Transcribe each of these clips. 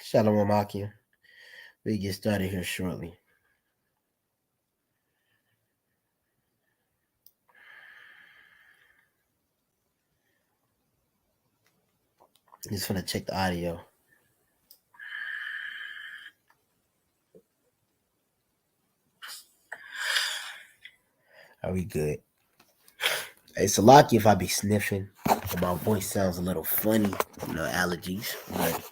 Shalom Akim. We get started here shortly. Just gonna check the audio. Are we good? It's a lucky if I be sniffing. My voice sounds a little funny, allergies. But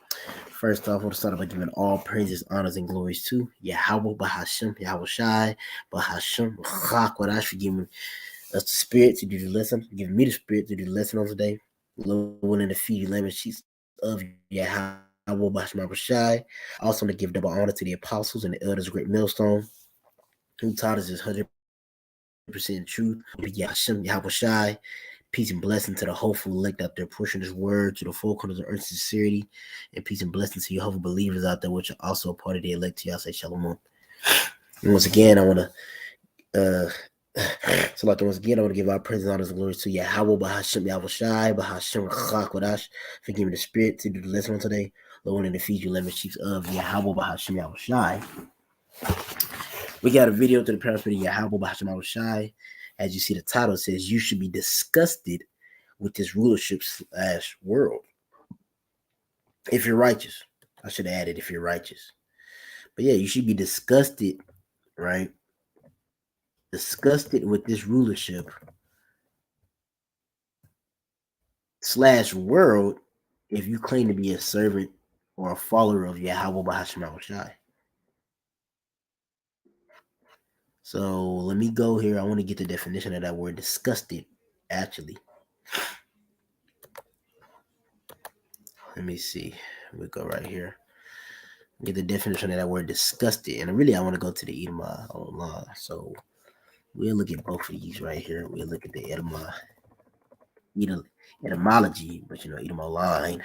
first off, I want to start off by giving all praises, honors, and glories to Yahweh Bahashim, Yahweh Shai, Bahashim, Chakwadash for giving us the spirit to do the lesson, giving me the spirit to do the lesson on today. Lord willing to feed you lemon sheets of Yahweh Bahashim Shai. Also, to give double honor to the apostles and the elders of Great Millstone, who taught us this 100% truth. Yahweh Shai. Peace and blessing to the hopeful elect out there pushing this word to the four corners of earth sincerity. And peace and blessing to you hopeful believers out there, which are also a part of the elect. To y'all say shalom. And once again, I want to once again, I want to give our praise, honors, and glories to Yahweh Bahashim Yahweh Shai, Bahashim Chakwadash, for giving the spirit to do the lesson on today. Lord, and to feed you lemon sheets of Yahweh Bahashim Yahweh Shai. We got a video to the parents of Yahweh Bahashim Yahweh Shai. As you see, the title says, "You should be disgusted with this rulership / world. If you're righteous." I should have added, if you're righteous. But yeah, you should be disgusted, right? Disgusted with this rulership / world if you claim to be a servant or a follower of Yahweh Bahashim Yahweh Shai. So let me go here. I want to get the definition of that word disgusted, actually. Let me see. We'll go right here. Get the definition of that word disgusted. And really, I want to go to the Edomah online. So we'll look at both of these right here. We'll look at the etymology, but Edomah online.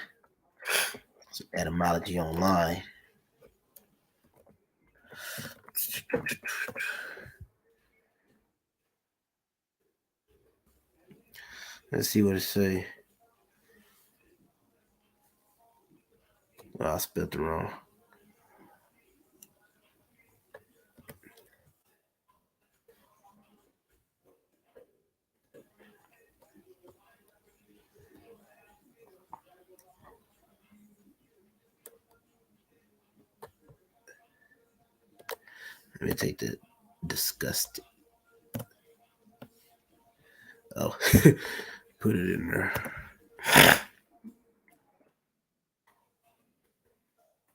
So etymology online. Let's see what it say. Oh, I spelled it wrong. Let me take the disgusted. Oh, put it in there.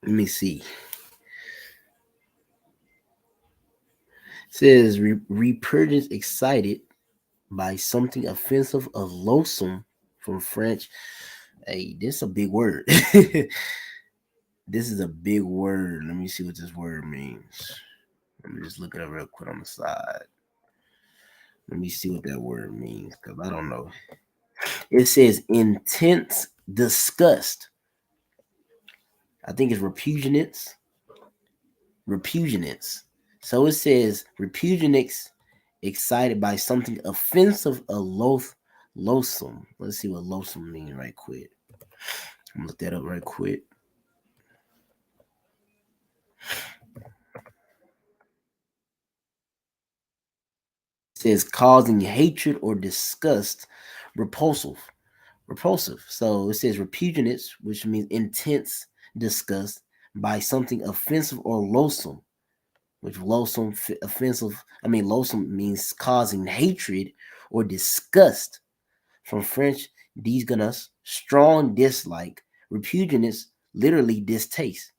Let me see. It says repugnance excited by something offensive or loathsome, from French. Hey, this is a big word. This is a big word. Let me see what this word means. Let me just look it up real quick on the side. Let me see what that word means, because I don't know. It says intense disgust. I think it's repugnance. Repugnance. So it says repugnance excited by something offensive or loathsome. Let's see what loathsome means right quick. I'm gonna look that up right quick. It says causing hatred or disgust, repulsive. So it says repugnance, which means intense disgust by something offensive or loathsome. Which loathsome means causing hatred or disgust. From French, disgust, strong dislike. Repugnance, literally distaste.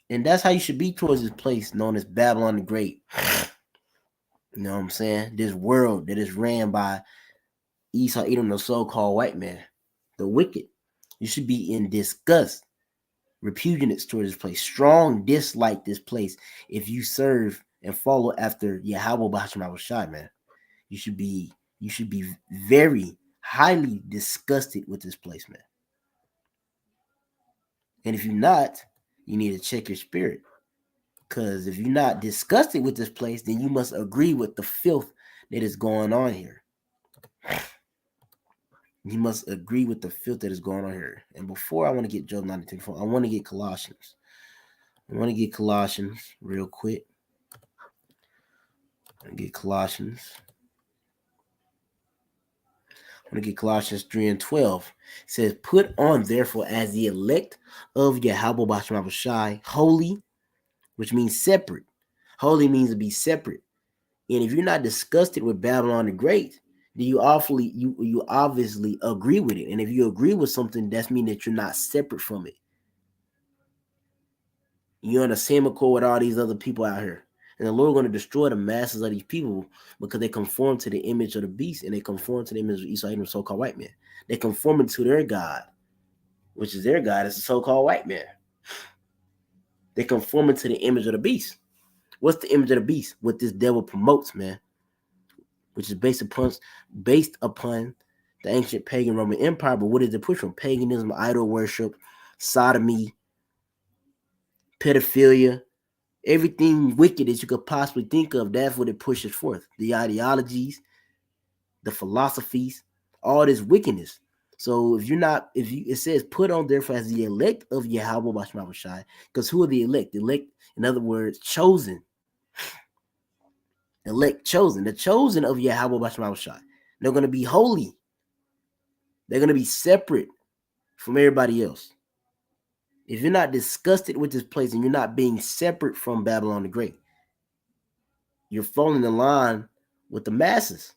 And that's how you should be towards this place known as Babylon the Great. You know what I'm saying? This world that is ran by Esau, Edom, the so-called white man, the wicked. You should be in disgust, repugnance towards this place, strong dislike this place. If you serve and follow after Yahweh Bahashim Shai, man, you should be very highly disgusted with this place, man. And if you're not, you need to check your spirit. Because if you're not disgusted with this place, then you must agree with the filth that is going on here. You must agree with the filth that is going on here. And before I want to get Job 9:24, I want to get Colossians. I want to get Colossians real quick. I get Colossians. I want to get Colossians 3:12. It says, "Put on therefore as the elect of Yahweh Basham Shai, holy," which means separate. Holy means to be separate. And if you're not disgusted with Babylon the Great, then you obviously agree with it. And if you agree with something, that's mean that you're not separate from it. You're on the same accord with all these other people out here. And the Lord going to destroy the masses of these people because they conform to the image of the beast and they conform to the image of Esau, the so-called white man. They conform to their God, which is their God, is the so-called white man. They conform to the image of the beast. What's the image of the beast? What this devil promotes, man, which is based upon the ancient pagan Roman Empire. But what is it push from? Paganism, idol worship, sodomy, pedophilia, everything wicked that you could possibly think of. That's what it pushes forth. The ideologies, the philosophies, all this wickedness. So it says, "Put on therefore as the elect of Yahweh Basham Shai," because who are the elect? The elect, in other words, chosen. Elect, chosen, the chosen of Yahweh Basham Shai. They're going to be holy. They're going to be separate from everybody else. If you're not disgusted with this place and you're not being separate from Babylon the Great, you're falling in line with the masses.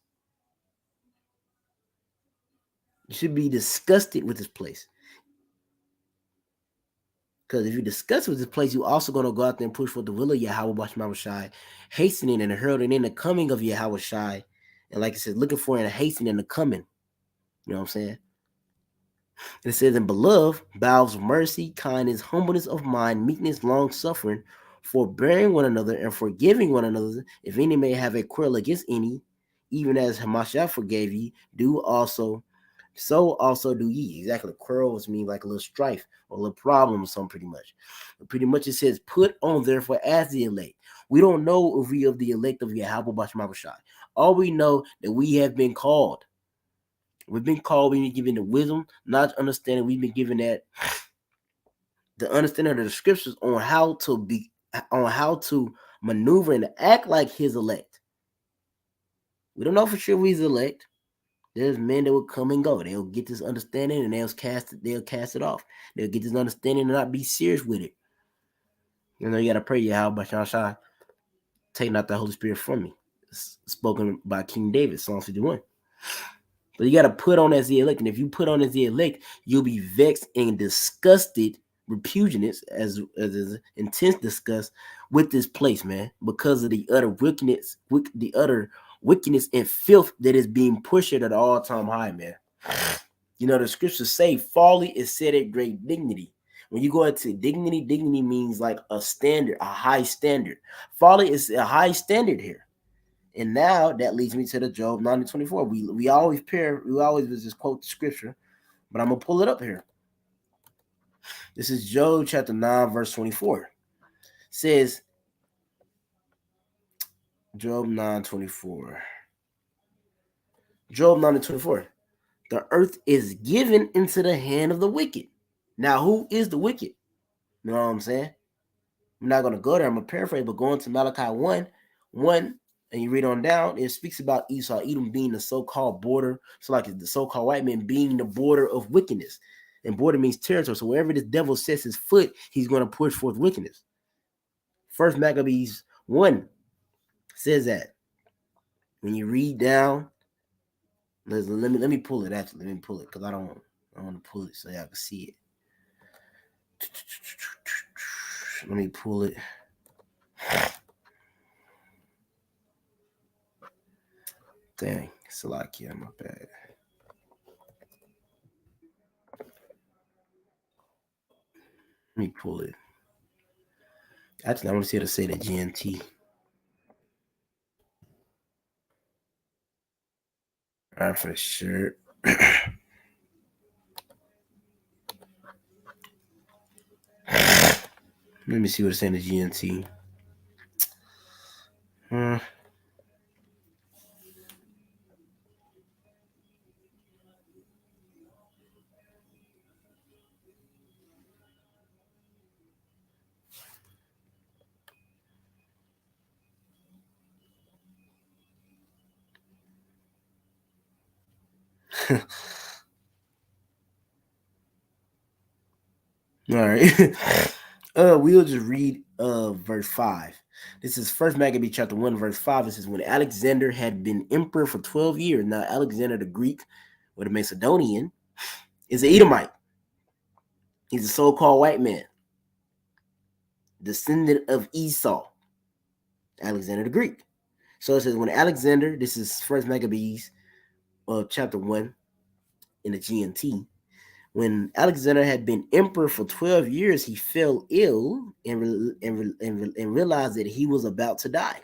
You should be disgusted with this place. Because if you disgust with this place, you're also going to go out there and push for the will of Yahweh Basham Shai, hastening and heralding in the coming of Yahweh Shai. And like I said, looking for and hastening the coming. You know what I'm saying? And it says, "And beloved, bowels of mercy, kindness, humbleness of mind, meekness, long suffering, forbearing one another, and forgiving one another, if any may have a quarrel against any, even as Hamashiach forgave ye, do also, so also do ye." Exactly. Quarrels mean like a little strife or a little problem or something, pretty much. But pretty much it says, "Put on therefore as the elect." We don't know if we are the elect of Yahweh Basham Shai. All we know that we have been called. We've been called, we've been given the wisdom, not understanding. We've been given that the understanding of the scriptures on how to maneuver and act like his elect. We don't know for sure he's elect. There's men that will come and go. They'll get this understanding and they'll cast it off. They'll get this understanding and not be serious with it. You know, you gotta pray, Yahweh Basham Shai, take not the Holy Spirit from me. It's spoken by King David, Psalm 51. But you got to put on as the elect. And if you put on as the elect, you'll be vexed and disgusted, repugnant, as intense disgust with this place, man, because of the utter wickedness and filth that is being pushed at all-time high, man. You know, the scriptures say folly is set at great dignity. When you go into dignity, dignity means like a standard, a high standard. Folly is a high standard here. And now that leads me to the Job 9:24. We always just quote the scripture, but I'm gonna pull it up here. This is Job chapter 9, verse 24. It says, Job 9:24. Job 9:24. "The earth is given into the hand of the wicked." Now, who is the wicked? You know what I'm saying? I'm not gonna go there, I'm gonna paraphrase, but going to Malachi 1, and you read on down, it speaks about Esau, Edom being the so-called border. So like the so-called white man being the border of wickedness. And border means territory. So wherever this devil sets his foot, he's going to push forth wickedness. First Maccabees 1 says that. When you read down, let me pull it actually. Let me pull it because I don't want to pull it so y'all can see it. Let me pull it. Dang, Salakia, my bad. Let me pull it. Actually, I want to see how to say the GNT. All right, for the shirt. Let me see what it's saying the GNT. All right. We'll just read verse 5. This is First Maccabee chapter 1, verse 5. It says, when Alexander had been emperor for 12 years. Now, Alexander the Greek or the Macedonian is an Edomite. He's a so-called white man, descendant of Esau. Alexander the Greek. So it says, when Alexander, this is First Maccabees chapter 1 in the GNT. When Alexander had been emperor for 12 years, he fell ill and realized that he was about to die.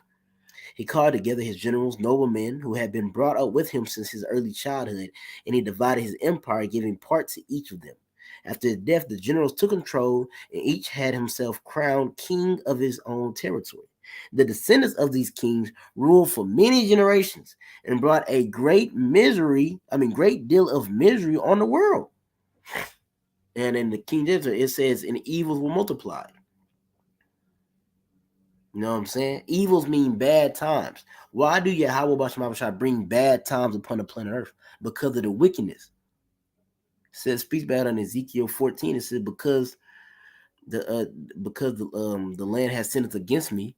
He called together his generals, noblemen who had been brought up with him since his early childhood, and he divided his empire, giving part to each of them. After his death, the generals took control, and each had himself crowned king of his own territory. The descendants of these kings ruled for many generations and brought a great deal of misery on the world. And in the King James, it says, and evils will multiply. You know what I'm saying? Evils mean bad times. Why do Yahweh Bashar bring bad times upon the planet Earth? Because of the wickedness. It says, speaks bad on Ezekiel 14. It says, because the land has sinned against me.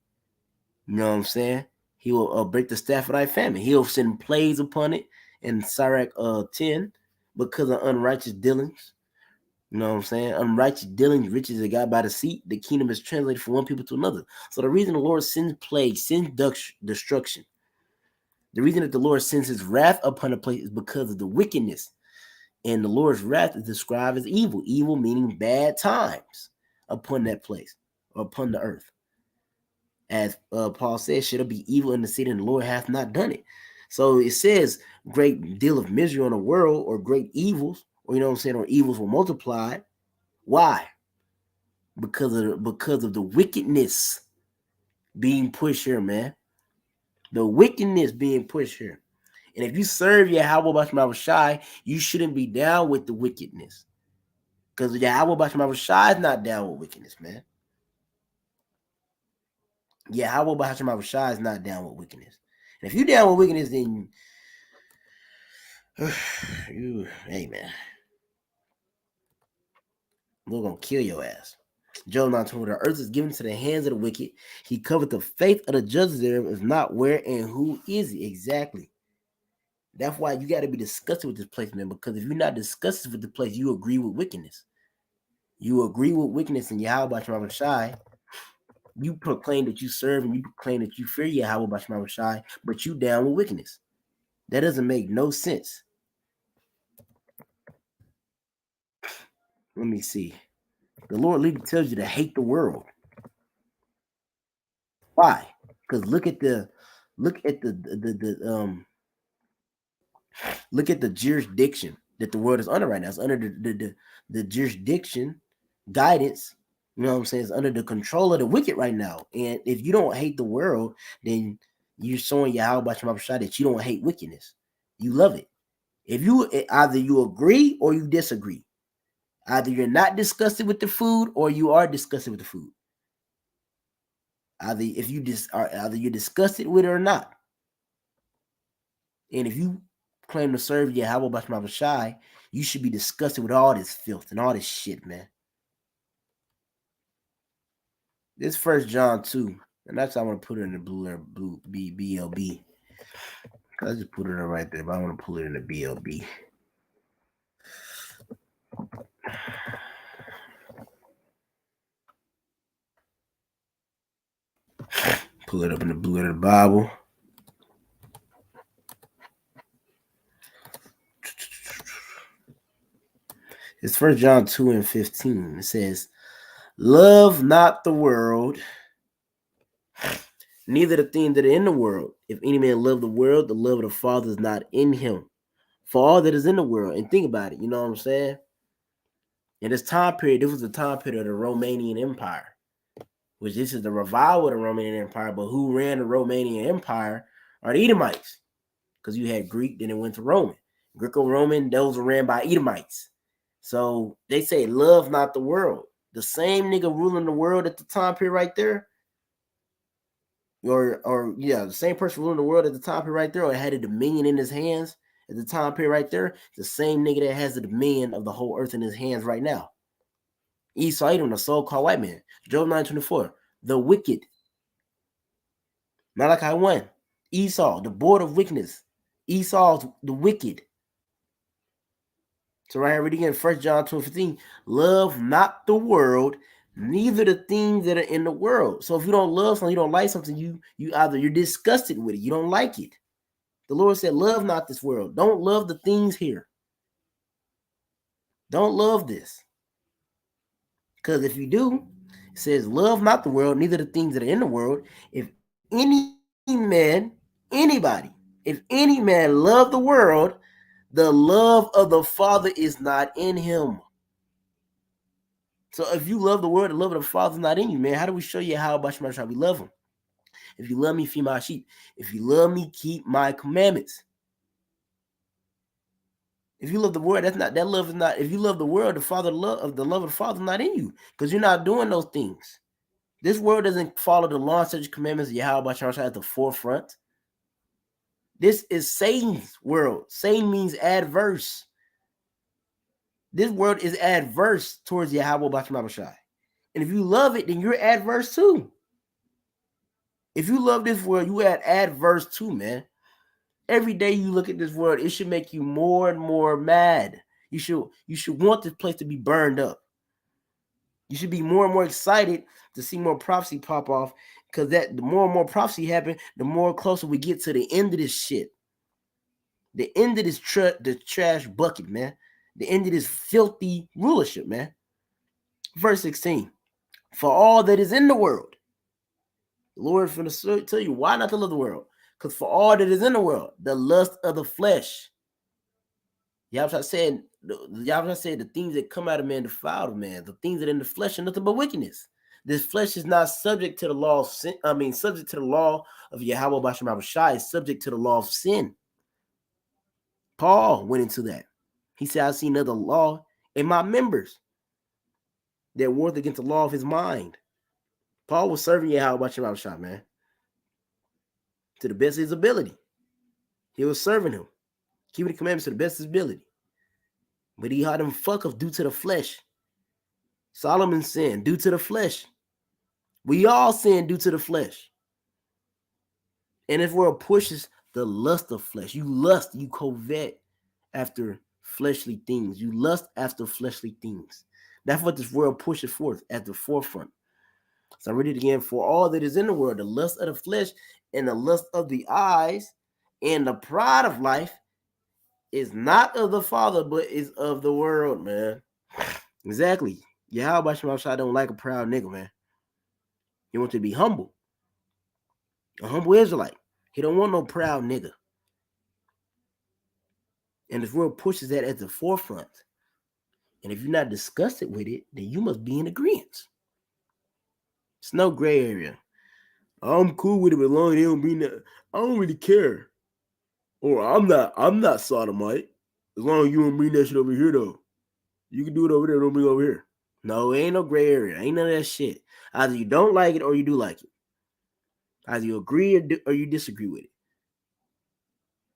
You know what I'm saying? He will break the staff of thy famine. He'll send plagues upon it in Sirach 10 because of unrighteous dealings. You know what I'm saying? Unrighteous dealings, riches that got by deceit. The kingdom is translated from one people to another. So the reason the Lord sends plague, sends destruction, the reason that the Lord sends his wrath upon a place is because of the wickedness. And the Lord's wrath is described as evil. Evil meaning bad times upon that place or upon the earth. As Paul says, should it be evil in the city and the Lord hath not done it. So it says great deal of misery on the world or great evils, or you know what I'm saying, or evils will multiply. Why? Because of the wickedness being pushed here, man. The wickedness being pushed here. And if you serve Yahweh Bashar Shai, you shouldn't be down with the wickedness. Because Yahweh Bashar Shai is not down with wickedness, man. Yahweh Bashar Shai is not down with wickedness. And if you down with wickedness, then hey man, we're gonna kill your ass. Job 9:20, the earth is given to the hands of the wicked. He covered the faith of the judges thereof, is not where and who is he? Exactly. That's why you got to be disgusted with this place, man. Because if you're not disgusted with the place, you agree with wickedness. You agree with wickedness in Yahweh Bashar Shai. You proclaim that you serve and you proclaim that you fear Yahweh Bashar Shai, but you down with wickedness. That doesn't make no sense. Let me see. The Lord literally tells you to hate the world. Why? Because look at the look at the jurisdiction that the world is under right now. It's under the jurisdiction, guidance, you know what I'm saying? It's under the control of the wicked right now. And if you don't hate the world, then you're showing Yahweh Bashar Shai that you don't hate wickedness. You love it. If you either you agree or you disagree. Either you're not disgusted with the food or you are disgusted with the food. Either if you either you're disgusted with it or not. And if you claim to serve Yahweh Bashar Shai, you should be disgusted with all this filth and all this shit, man. This First John 2, and that's why I want to put it in the blue BLB. I just put it right there, but I want to pull it in the BLB. Pull it up in the blue of the Bible. It's First John 2 and 15. It says, love not the world, neither the things that are in the world. If any man love the world, the love of the Father is not in him. For all that is in the world, and think about it, you know what I'm saying? In this time period, this was the time period of the Romanian Empire, which this is the revival of the Romanian Empire, but who ran the Romanian Empire are the Edomites, because you had Greek, then it went to Roman. Greco-Roman, those were ran by Edomites. So they say, love not the world. The same nigga ruling the world at the time period right there, the same person ruling the world at the time period right there, or had a dominion in his hands, At the time period right there, the same nigga that has the dominion of the whole earth in his hands right now. Esau, Edom, the so-called white man. Job 9:24, the wicked. Malachi 1, Esau, the board of wickedness. Esau's the wicked. So right here, read again, 1 John 2:15, love not the world, neither the things that are in the world. So if you don't love something, you don't like something, you either you're disgusted with it, you don't like it. The Lord said, love not this world. Don't love the things here. Don't love this. Because if you do, it says, love not the world, neither the things that are in the world. If any man, anybody, if any man love the world, the love of the Father is not in him. So if you love the world, the love of the Father is not in you, man. How do we show you how about we love him? If you love me, feed my sheep. If you love me, keep my commandments. If you love the world, that love is not. If you love the world, the love of the Father is not in you, because you're not doing those things. This world doesn't follow the law and such commandments of Yahweh at the forefront. This is Satan's world. Satan means adverse. This world is adverse towards Yahweh Bashai. And if you love it, then you're adverse too. If you love this world, you are adverse too, man. Every day you look at this world, it should make you more and more mad. You should want this place to be burned up. You should be more and more excited to see more prophecy pop off, because the more and more prophecy happen, the more closer we get to the end of this shit. The end of this the trash bucket, man. The end of this filthy rulership, man. Verse 16. For all that is in the world. The Lord is going to tell you why not to love the world. Because for all that is in the world, the lust of the flesh. Yahweh said the things that come out of man defile the man. The things that are in the flesh are nothing but wickedness. This flesh is not subject to the law of sin. Subject to the law of Yahweh Bashem Abishai, is subject to the law of sin. Paul went into that. He said, I see another law in my members that warred against the law of his mind. Paul was serving Yahweh Bashem Abishai, man, to the best of his ability. He was serving him, keeping the commandments to the best of his ability. But he had him fuck up due to the flesh. Solomon sinned due to the flesh. We all sin due to the flesh. And this world pushes the lust of flesh. You lust, you covet after fleshly things. You lust after fleshly things. That's what this world pushes forth at the forefront. So I read it again. For all that is in the world, the lust of the flesh and the lust of the eyes and the pride of life is not of the Father, but is of the world, man. Exactly. Yahweh Shai don't like a proud nigga, man. He wants to be humble. A humble Israelite. He don't want no proud nigga. And this world pushes that at the forefront. And if you're not disgusted with it, then you must be in agreement. It's no gray area. I'm cool with it, but as long as they don't bring that, I don't really care. Or I'm not sodomite. As long as you don't bring that shit over here, though. You can do it over there, don't bring it over here. No, it ain't no gray area. Ain't none of that shit. Either you don't like it or you do like it. Either you agree or you disagree with it.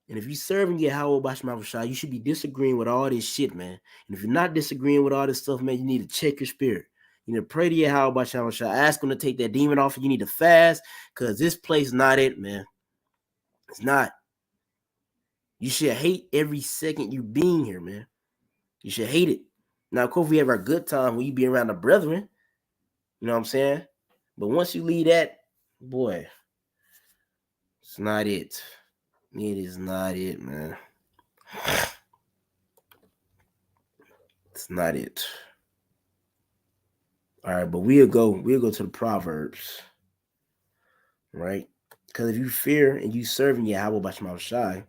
And if you're serving Yahweh Bashma Rashai, you should be disagreeing with all this shit, man. And if you're not disagreeing with all this stuff, man, you need to check your spirit. You need to pray to Yahweh Bashma Rashai. Ask him to take that demon off. You need to fast, because this place is not it, man. It's not. You should hate every second you being here, man. You should hate it. Now, of course, we have our good time when you be around the brethren. You know what I'm saying? But once you leave that, boy, it's not it. It is not it, man. It's not it. All right, but we'll go to the Proverbs, right? Because if you fear and you serving Yahweh Bashma Shai,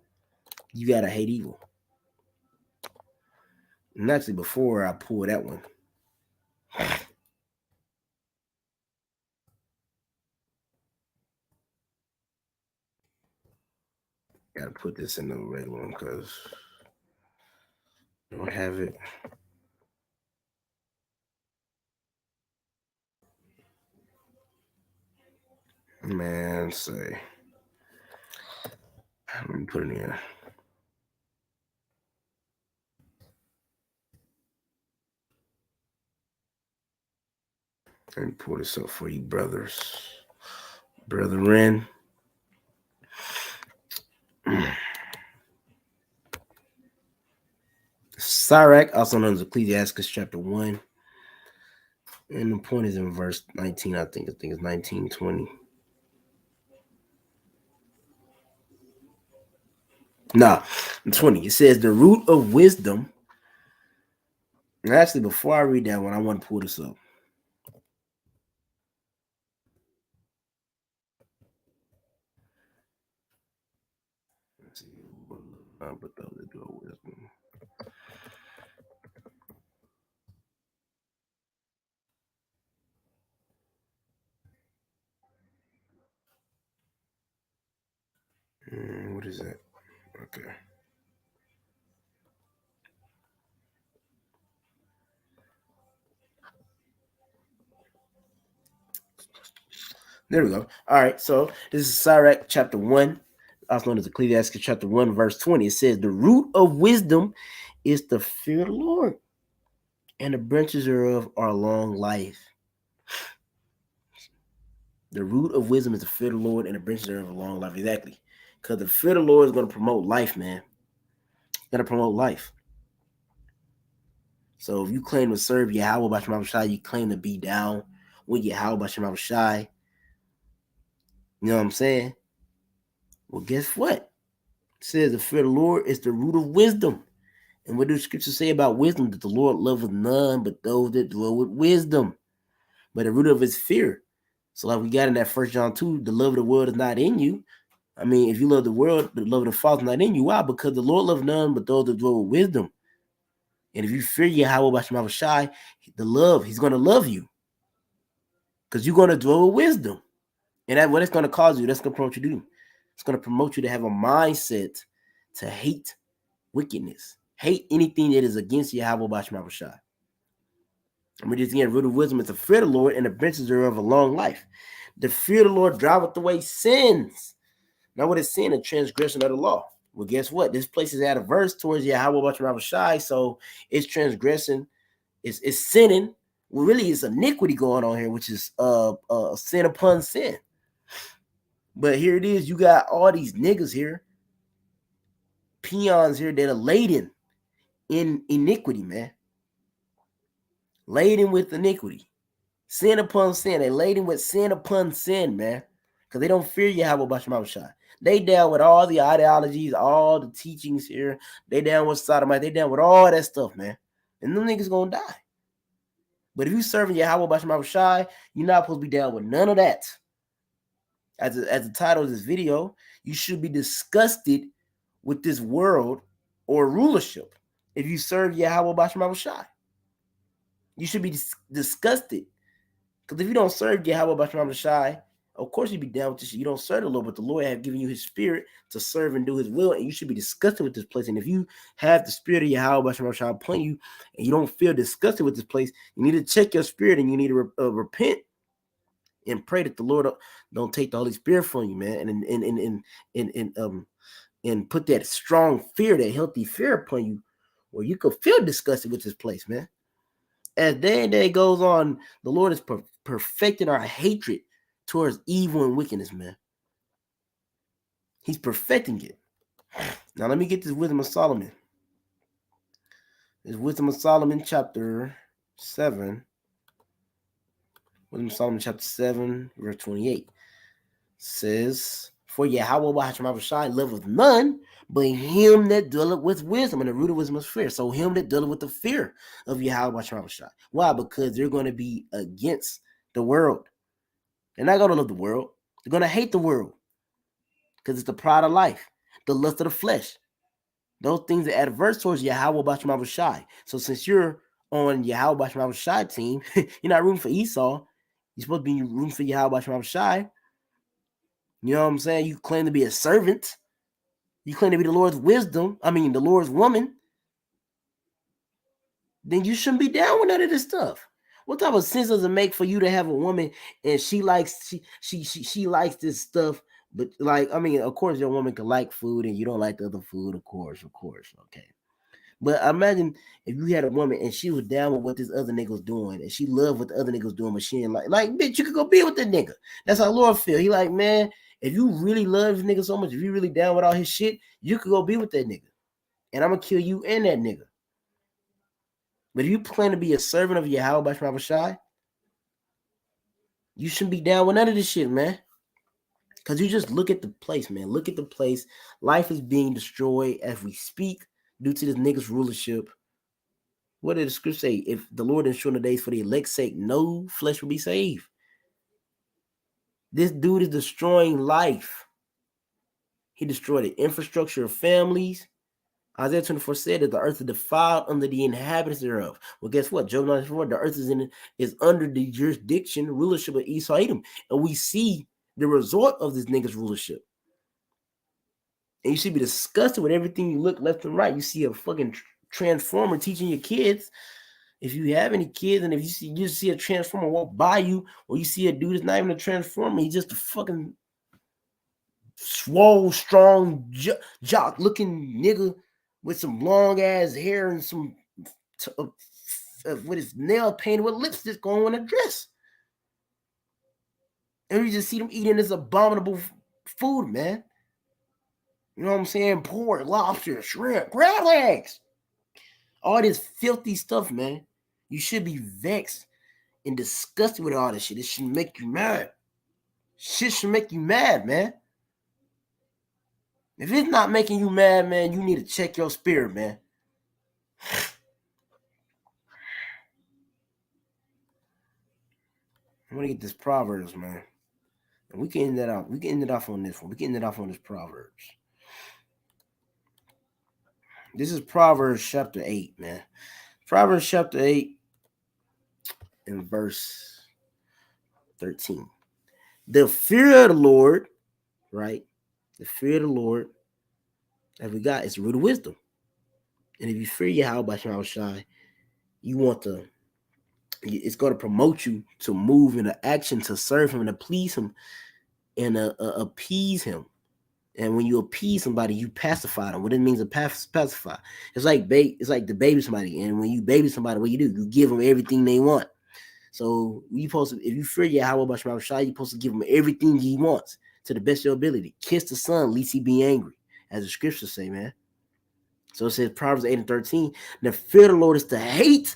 you gotta hate evil. And actually, before I pull that one, gotta put this in the regular one because I don't have it. Man, say, let me put it in. Let me pull this up for you, brethren. Sirach, also known as Ecclesiastes chapter 1. And the point is in verse 19, I think it's 19, 20. Nah, 20. It says the root of wisdom. And actually, before I read that one, I want to pull this up. Let's see. But those that do wisdom. What is that? Okay. There we go. All right. So this is Sirach chapter 1, also known as Ecclesiastes chapter 1, verse 20. It says, the root of wisdom is the fear of the Lord, and the branches thereof are long life. The root of wisdom is the fear of the Lord, and the branches thereof are long life. Exactly. Because the fear of the Lord is going to promote life, man. It's going to promote life. So if you claim to serve Yahweh Basham Shai, you claim to be down with Yahweh Basham Shai. You know what I'm saying? Well, guess what? It says the fear of the Lord is the root of wisdom. And what do the scriptures say about wisdom? That the Lord loveth none but those that dwell with wisdom. But the root of it is fear. So like we got in that 1 John 2, the love of the world is not in you. I mean, if you love the world, the love of the Father is not in you. Why? Because the Lord loves none but those that dwell with wisdom. And if you fear Yahweh Basham Shai, he's going to love you. Because you're going to dwell with wisdom. And that what it's going to cause you, that's going to promote you to do. It's going to promote you to have a mindset to hate wickedness. Hate anything that is against Yahweh Basham Shai. And we just get root of wisdom is the fear of the Lord, and the branches thereof a long life. The fear of the Lord driveth away sins. Now, what is sin? A transgression of the law. Well, guess what? This place is adverse towards Yahweh Basham Shai, so it's transgressing, it's sinning. Well, really, it's iniquity going on here, which is sin upon sin. But here it is. You got all these niggas here, peons here that are laden in iniquity, man. Laden with iniquity. Sin upon sin. They laden with sin upon sin, man. Because they don't fear Yahweh Basham Shai. They down with all the ideologies, all the teachings here. They down with sodomite. They down with all that stuff, man. And them niggas gonna die. But if you serving Yahweh Basham Shai, you're not supposed to be down with none of that. As the title of this video, you should be disgusted with this world or rulership. If you serve Yahweh Basham Shai, you should be disgusted. Because if you don't serve Yahweh Basham Shai, of course you'd be down with this shit. You don't serve the Lord, but the Lord has given you his spirit to serve and do his will, and you should be disgusted with this place. And if you have the spirit of Yahweh Basham Shai upon you, and you don't feel disgusted with this place, you need to check your spirit, and you need to repent and pray that the Lord don't take the Holy Spirit from you, man, and put that strong fear, that healthy fear upon you, where you could feel disgusted with this place, man. As day and day goes on, the Lord is perfecting our hatred towards evil and wickedness, man. He's perfecting it. Now let me get this Wisdom of Solomon. This Wisdom of Solomon, chapter 7. Wisdom of Solomon, chapter 7, verse 28. Says, for Yahweh Basham Shai loveth none but him that dwelleth with wisdom, and the root of wisdom is fear. So him that dwelleth with the fear of Yahweh Basham Shai. Why? Because they're going to be against the world. They're not going to love the world. They're going to hate the world. Because it's the pride of life, the lust of the flesh. Those things are adverse towards Yahweh Basham Shai. So since you're on Yahweh Basham Shai team, you're not rooting for Esau. You're supposed to be rooting for Yahweh Basham Shai. You know what I'm saying? You claim to be a servant. You claim to be the Lord's the Lord's woman. Then you shouldn't be down with none of this stuff. What type of sense does it make for you to have a woman and she likes this stuff? But of course your woman can like food and you don't like the other food, of course, okay. But imagine if you had a woman and she was down with what this other nigga was doing, and she loved what the other nigga was doing, but she ain't like, bitch, you could go be with the nigga. That's how Lord feel. He like, man, if you really love this nigga so much, if you really down with all his shit, you could go be with that nigga. And I'm gonna kill you and that nigga. But if you plan to be a servant of Yahweh by Shai, you shouldn't be down with none of this shit, man. Because you just look at the place, man. Look at the place. Life is being destroyed as we speak due to this nigga's rulership. What did the scripture say? If the Lord ensure the days for the elect's sake, no flesh will be saved. This dude is destroying life. He destroyed the infrastructure of families. Isaiah 24 said that the earth is defiled under the inhabitants thereof. Well, guess what? Job 94, the earth is under the jurisdiction, rulership of Esau Edom. And we see the result of this nigga's rulership. And you should be disgusted with everything you look left and right. You see a fucking transformer teaching your kids. If you have any kids, and if you see a transformer walk by you, or you see a dude that's not even a transformer, he's just a fucking swole, strong, jock looking nigga with some long ass hair and some with his nail painted with lipstick on in a dress. And you just see them eating this abominable food, man. You know what I'm saying? Pork, lobster, shrimp, crab legs. All this filthy stuff, man. You should be vexed and disgusted with all this shit. It should make you mad. Shit should make you mad, man. If it's not making you mad, man, you need to check your spirit, man. I want to get this Proverbs, man. And we can end that off. We can end it off on this one. We can end it off on this Proverbs. This is Proverbs chapter 8, man. Proverbs chapter 8 and verse 13. The fear of the Lord, right? The fear of the Lord, as we got, is the root of wisdom. And if you fear Yahweh by Shai, you want to, it's going to promote you to move into action, to serve him, and to please him, and appease him. And when you appease somebody, you pacify them. What it means to pacify? It's like to baby somebody. And when you baby somebody, what you do? You give them everything they want. So you supposed to, if you fear Yahweh by Shai, you're supposed to give him everything he wants to the best of your ability. Kiss the son, lest he be angry, as the scriptures say, man. So it says Proverbs 8 and 13, the fear of the Lord is to hate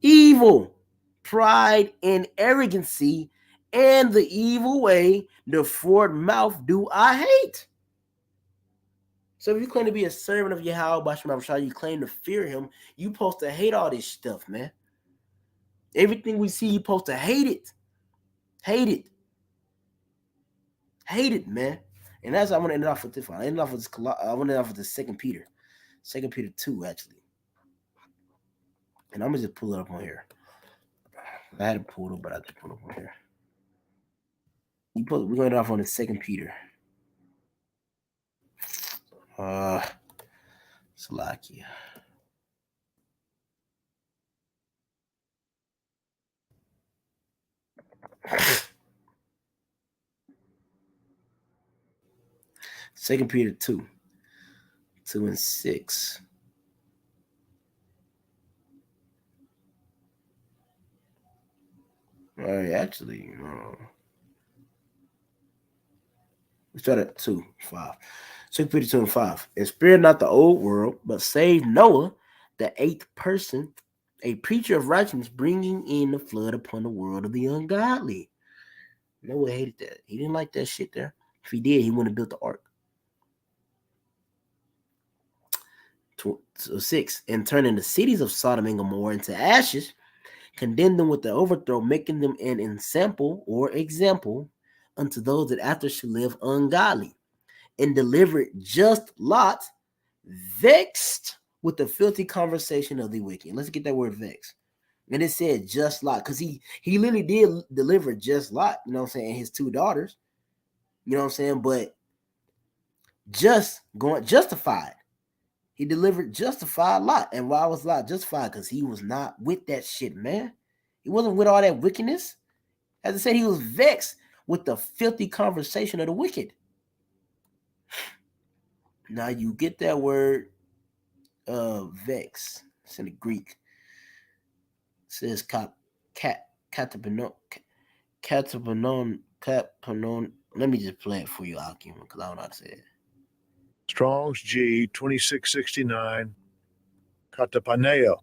evil, pride and arrogancy, and the evil way, the forward mouth do I hate. So if you claim to be a servant of Yahweh by Shai, you claim to fear him, you supposed to hate all this stuff, man. Everything we see, you supposed to hate it. Hate it. Hate it, man. And that's how I want to end it off with this one. I want to end it off with the 2 Peter. 2 Peter 2, actually. And I'm going to just pull it up on here. I had it pulled up, but I just pulled it up on here. We're going to end it off on the 2 Peter. Salakia. Second Peter 2 and 6. All right, actually, we start at 2, 5. 2 Peter 2 and 5. And spare not the old world, but save Noah, the 8th person, a preacher of righteousness, bringing in the flood upon the world of the ungodly. Noah hated that. He didn't like that shit there. If he did, he wouldn't have built the ark. 6. And turning the cities of Sodom and Gomorrah into ashes, condemned them with the overthrow, making them an ensample or example unto those that after should live ungodly, and delivered just Lot, vexed with the filthy conversation of the wicked. Let's get that word vexed. And it said just Lot, because he literally did deliver just Lot, you know what I'm saying, and his 2 daughters, you know what I'm saying, but justified. He delivered justified Lot. And why was Lot justified? Because he was not with that shit, man. He wasn't with all that wickedness. As I said, he was vexed with the filthy conversation of the wicked. Now you get that word vex. It's in the Greek. It says katapanon. Katapanon. Let me just play it for you, Akim, because I don't know how to say it. Strong's G 2669. Katapaneo.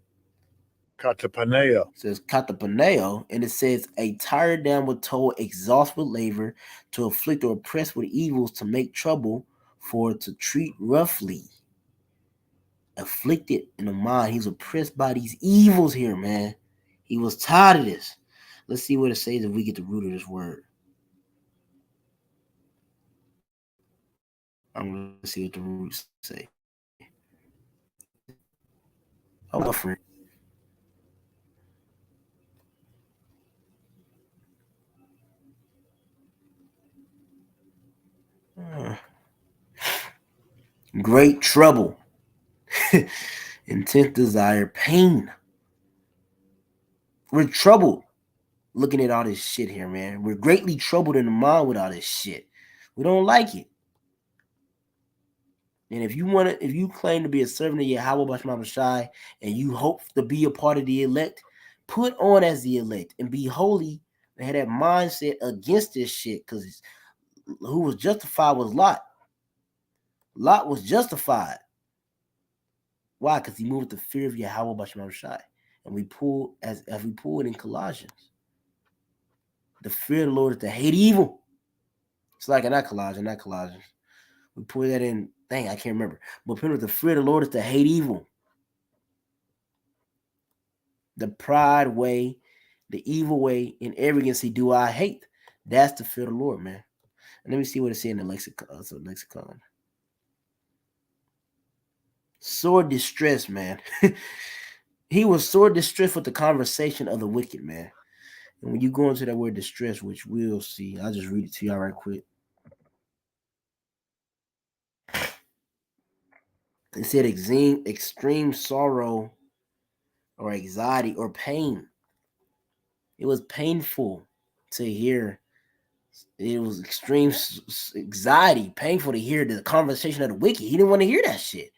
Katapaneo. It says katapaneo, and it says a tired down with toil, exhausted with labor, to afflict or oppress with evils, to make trouble, for to treat roughly. Afflicted in the mind, he's oppressed by these evils here, man. He was tired of this. Let's see what it says if we get the root of this word. I'm gonna see what the roots say. Oh, my friend. Great trouble, intense desire, pain. We're troubled looking at all this shit here, man. We're greatly troubled in the mind with all this shit. We don't like it. And if you claim to be a servant of Yahweh Bashma Shai, and you hope to be a part of the elect, put on as the elect and be holy and have that mindset against this shit. Because who was justified was Lot. Lot was justified. Why? Because he moved with the fear of Yahweh Bashma Shai. And we pull as we pull it in Colossians. The fear of the Lord is to hate evil. It's like not Colossians. We pull that in. Dang, I can't remember. But the fear of the Lord is to hate evil. The pride way, the evil way, and arrogancy do I hate. That's the fear of the Lord, man. And let me see what it says in the lexicon. Sore distress, man. He was sore distressed with the conversation of the wicked, man. And when you go into that word distress, which we'll see, I'll just read it to y'all right quick. It said extreme sorrow or anxiety or pain. It was painful to hear. It was extreme anxiety, painful to hear the conversation of the wicked. He didn't want to hear that shit.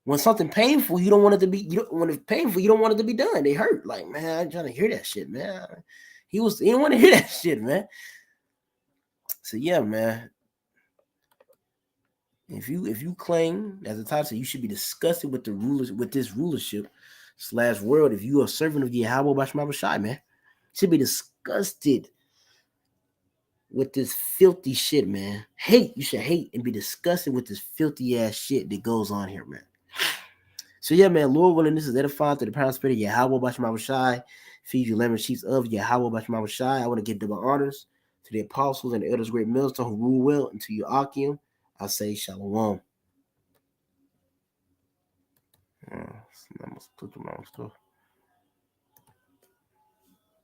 When something painful, you don't want it to be. When it's painful, you don't want it to be done. They hurt. Like, man, I'm trying to hear that shit, man. He didn't want to hear that shit, man. So yeah, man. If you claim, as the title says, you should be disgusted with the rulers, with this rulership / world. If you are a servant of Yahweh Bashma Shai, man, you should be disgusted with this filthy shit, man. You should hate and be disgusted with this filthy ass shit that goes on here, man. So yeah, man, Lord willing, this is edifying to the power spirit of Yahweh Bashma Shai. Feed you 11 sheets of Yahweh Bashma Shai. I want to give double honors to the apostles and the elders, great millstone who rule well, and to you, Akim, I say shalom. I must put the wrong stuff.